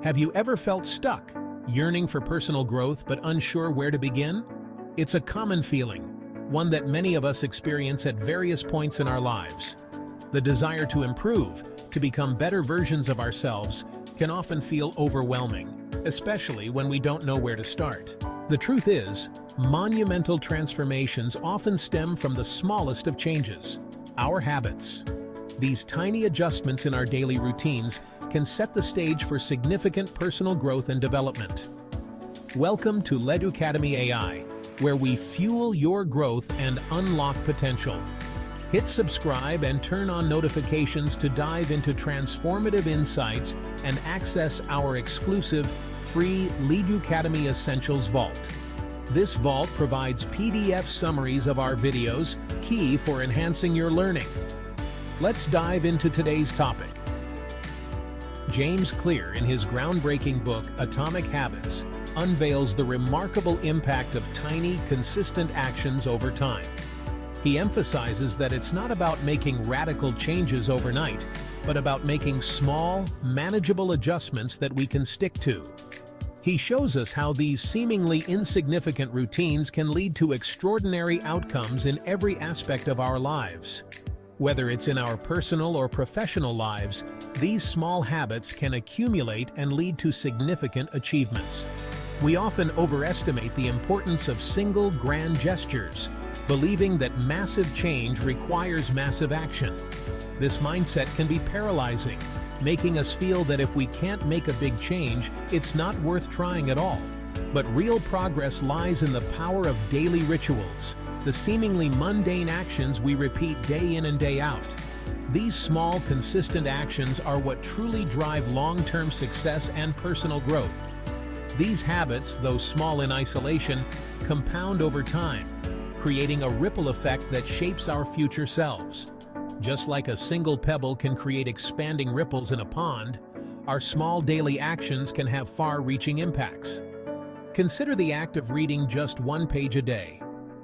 Have you ever felt stuck, yearning for personal growth but unsure where to begin? It's a common feeling, one that many of us experience at various points in our lives. The desire to improve, to become better versions of ourselves, can often feel overwhelming, especially when we don't know where to start. The truth is, monumental transformations often stem from the smallest of changes, our habits. These tiny adjustments in our daily routines can set the stage for significant personal growth and development. Welcome to Leaducademy AI, where we fuel your growth and unlock potential. Hit subscribe and turn on notifications to dive into transformative insights and access our exclusive, free Leaducademy Essentials Vault. This vault provides PDF summaries of our videos, key for enhancing your learning. Let's dive into today's topic. James Clear, in his groundbreaking book, Atomic Habits, unveils the remarkable impact of tiny, consistent actions over time. He emphasizes that it's not about making radical changes overnight, but about making small, manageable adjustments that we can stick to. He shows us how these seemingly insignificant routines can lead to extraordinary outcomes in every aspect of our lives. Whether it's in our personal or professional lives, these small habits can accumulate and lead to significant achievements. We often overestimate the importance of single grand gestures, believing that massive change requires massive action. This mindset can be paralyzing, making us feel that if we can't make a big change, it's not worth trying at all. But real progress lies in the power of daily rituals, the seemingly mundane actions we repeat day in and day out. These small, consistent actions are what truly drive long-term success and personal growth. These habits, though small in isolation, compound over time, creating a ripple effect that shapes our future selves. Just like a single pebble can create expanding ripples in a pond, our small daily actions can have far-reaching impacts. Consider the act of reading just one page a day.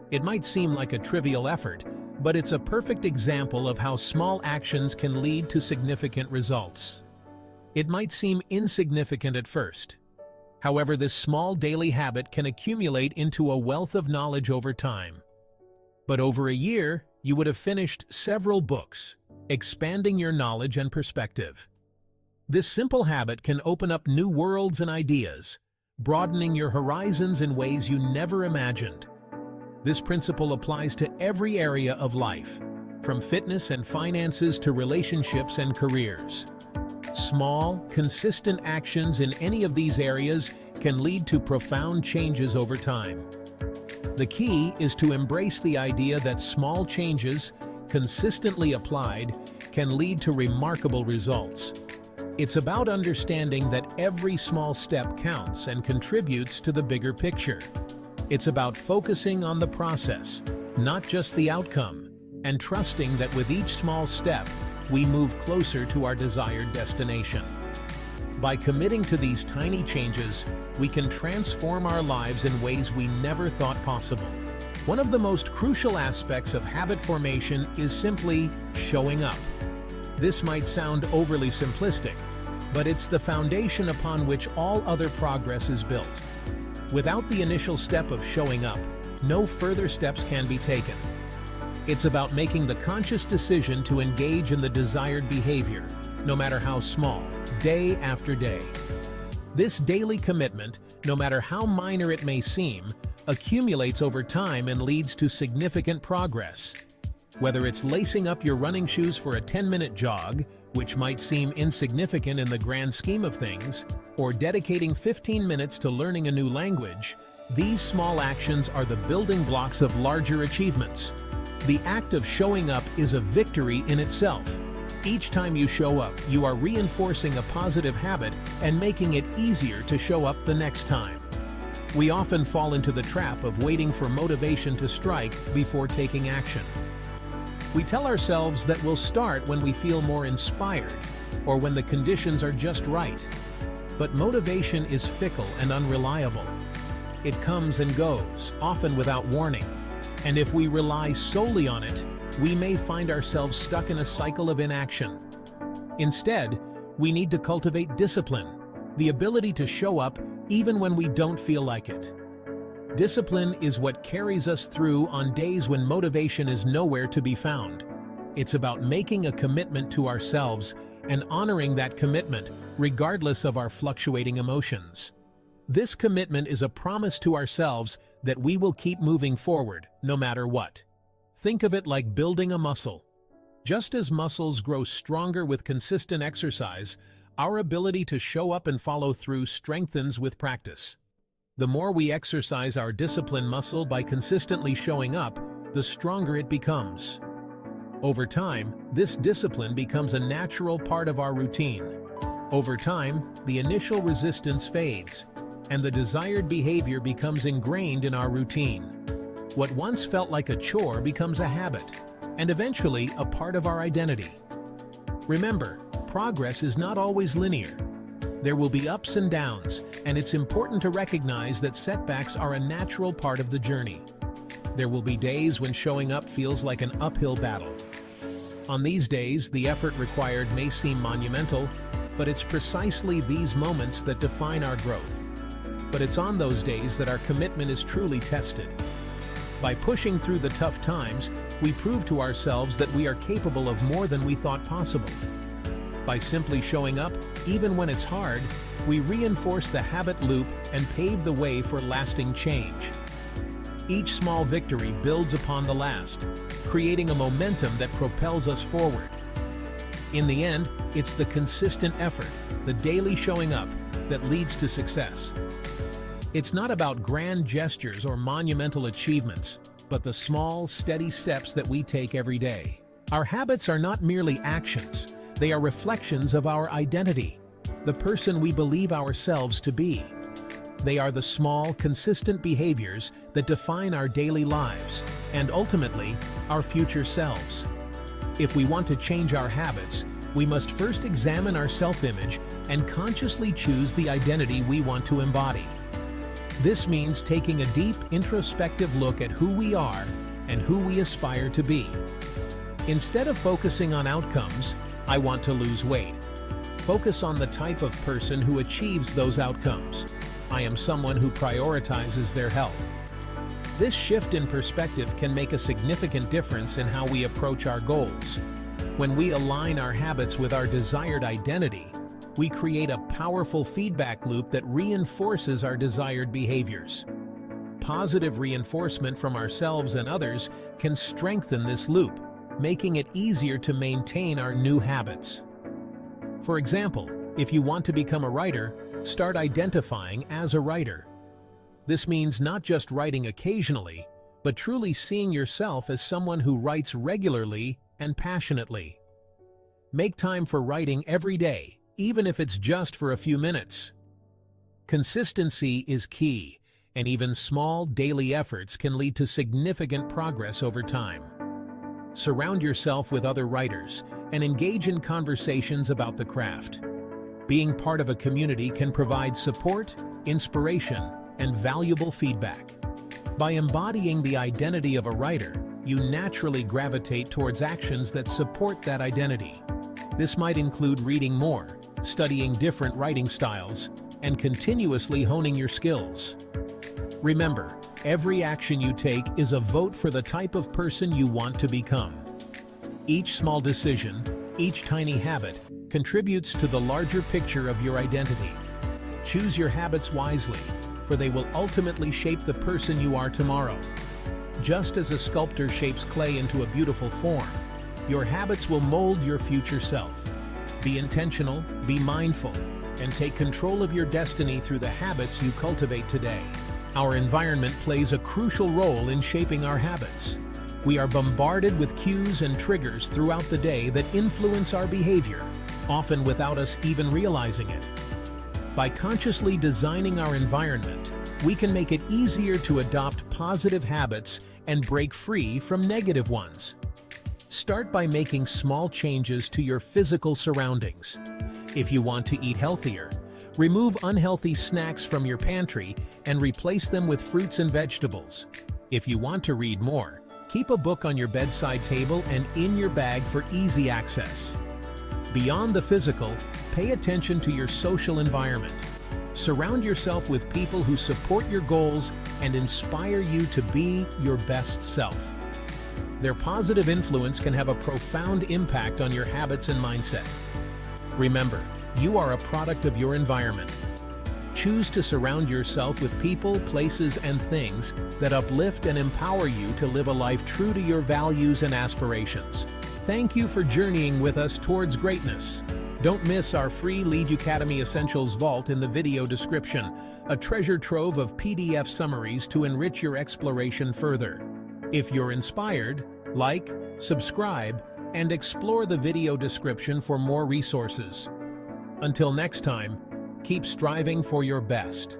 It might seem like a trivial effort, but it's a perfect example of how small actions can lead to significant results. It might seem insignificant at first. However, this small daily habit can accumulate into a wealth of knowledge over time. But over a year, you would have finished several books, expanding your knowledge and perspective. This simple habit can open up new worlds and ideas, broadening your horizons in ways you never imagined. This principle applies to every area of life, from fitness and finances to relationships and careers. Small, consistent actions in any of these areas can lead to profound changes over time. The key is to embrace the idea that small changes, consistently applied, can lead to remarkable results. It's about understanding that every small step counts and contributes to the bigger picture. It's about focusing on the process, not just the outcome, and trusting that with each small step, we move closer to our desired destination. By committing to these tiny changes, we can transform our lives in ways we never thought possible. One of the most crucial aspects of habit formation is simply showing up. This might sound overly simplistic, but it's the foundation upon which all other progress is built. Without the initial step of showing up, no further steps can be taken. It's about making the conscious decision to engage in the desired behavior, no matter how small, day after day. This daily commitment, no matter how minor it may seem, accumulates over time and leads to significant progress. Whether it's lacing up your running shoes for a 10-minute jog, which might seem insignificant in the grand scheme of things, or dedicating 15 minutes to learning a new language, these small actions are the building blocks of larger achievements. The act of showing up is a victory in itself. Each time you show up, you are reinforcing a positive habit and making it easier to show up the next time. We often fall into the trap of waiting for motivation to strike before taking action. We tell ourselves that we'll start when we feel more inspired or when the conditions are just right. But motivation is fickle and unreliable. It comes and goes, often without warning. And if we rely solely on it, we may find ourselves stuck in a cycle of inaction. Instead, we need to cultivate discipline, the ability to show up even when we don't feel like it. Discipline is what carries us through on days when motivation is nowhere to be found. It's about making a commitment to ourselves and honoring that commitment regardless of our fluctuating emotions. This commitment is a promise to ourselves that we will keep moving forward no matter what. Think of it like building a muscle. Just as muscles grow stronger with consistent exercise, our ability to show up and follow through strengthens with practice. The more we exercise our discipline muscle by consistently showing up, the stronger it becomes. Over time, this discipline becomes a natural part of our routine. Over time, the initial resistance fades, and the desired behavior becomes ingrained in our routine. What once felt like a chore becomes a habit, and eventually a part of our identity. Remember, progress is not always linear. There will be ups and downs, and it's important to recognize that setbacks are a natural part of the journey. There will be days when showing up feels like an uphill battle. On these days, the effort required may seem monumental, but it's precisely these moments that define our growth. But it's on those days that our commitment is truly tested. By pushing through the tough times, we prove to ourselves that we are capable of more than we thought possible. By simply showing up, even when it's hard, we reinforce the habit loop and pave the way for lasting change. Each small victory builds upon the last, creating a momentum that propels us forward. In the end, it's the consistent effort, the daily showing up, that leads to success. It's not about grand gestures or monumental achievements, but the small, steady steps that we take every day. Our habits are not merely actions, they are reflections of our identity, the person we believe ourselves to be. They are the small, consistent behaviors that define our daily lives, and ultimately, our future selves. If we want to change our habits, we must first examine our self-image and consciously choose the identity we want to embody. This means taking a deep, introspective look at who we are and who we aspire to be. Instead of focusing on outcomes, I want to lose weight. Focus on the type of person who achieves those outcomes. I am someone who prioritizes their health. This shift in perspective can make a significant difference in how we approach our goals. When we align our habits with our desired identity, we create a powerful feedback loop that reinforces our desired behaviors. Positive reinforcement from ourselves and others can strengthen this loop, making it easier to maintain our new habits. For example, if you want to become a writer, start identifying as a writer. This means not just writing occasionally, but truly seeing yourself as someone who writes regularly and passionately. Make time for writing every day, even if it's just for a few minutes. Consistency is key, and even small daily efforts can lead to significant progress over time. Surround yourself with other writers and engage in conversations about the craft. Being part of a community can provide support, inspiration, and valuable feedback. By embodying the identity of a writer, you naturally gravitate towards actions that support that identity. This might include reading more, studying different writing styles, and continuously honing your skills. Remember, every action you take is a vote for the type of person you want to become. Each small decision, each tiny habit, contributes to the larger picture of your identity. Choose your habits wisely, for they will ultimately shape the person you are tomorrow. Just as a sculptor shapes clay into a beautiful form, your habits will mold your future self. Be intentional, be mindful, and take control of your destiny through the habits you cultivate today. Our environment plays a crucial role in shaping our habits. We are bombarded with cues and triggers throughout the day that influence our behavior, often without us even realizing it. By consciously designing our environment, we can make it easier to adopt positive habits and break free from negative ones. Start by making small changes to your physical surroundings. If you want to eat healthier, remove unhealthy snacks from your pantry and replace them with fruits and vegetables. If you want to read more, keep a book on your bedside table and in your bag for easy access. Beyond the physical, Pay attention to your social environment. Surround yourself with people who support your goals and inspire you to be your best self. Their positive influence can have a profound impact on your habits and mindset. Remember, you are a product of your environment. Choose to surround yourself with people, places, and things that uplift and empower you to live a life true to your values and aspirations. Thank you for journeying with us towards greatness. Don't miss our free Leaducademy Essentials Vault in the video description, a treasure trove of PDF summaries to enrich your exploration further. If you're inspired, like, subscribe, and explore the video description for more resources. Until next time, keep striving for your best.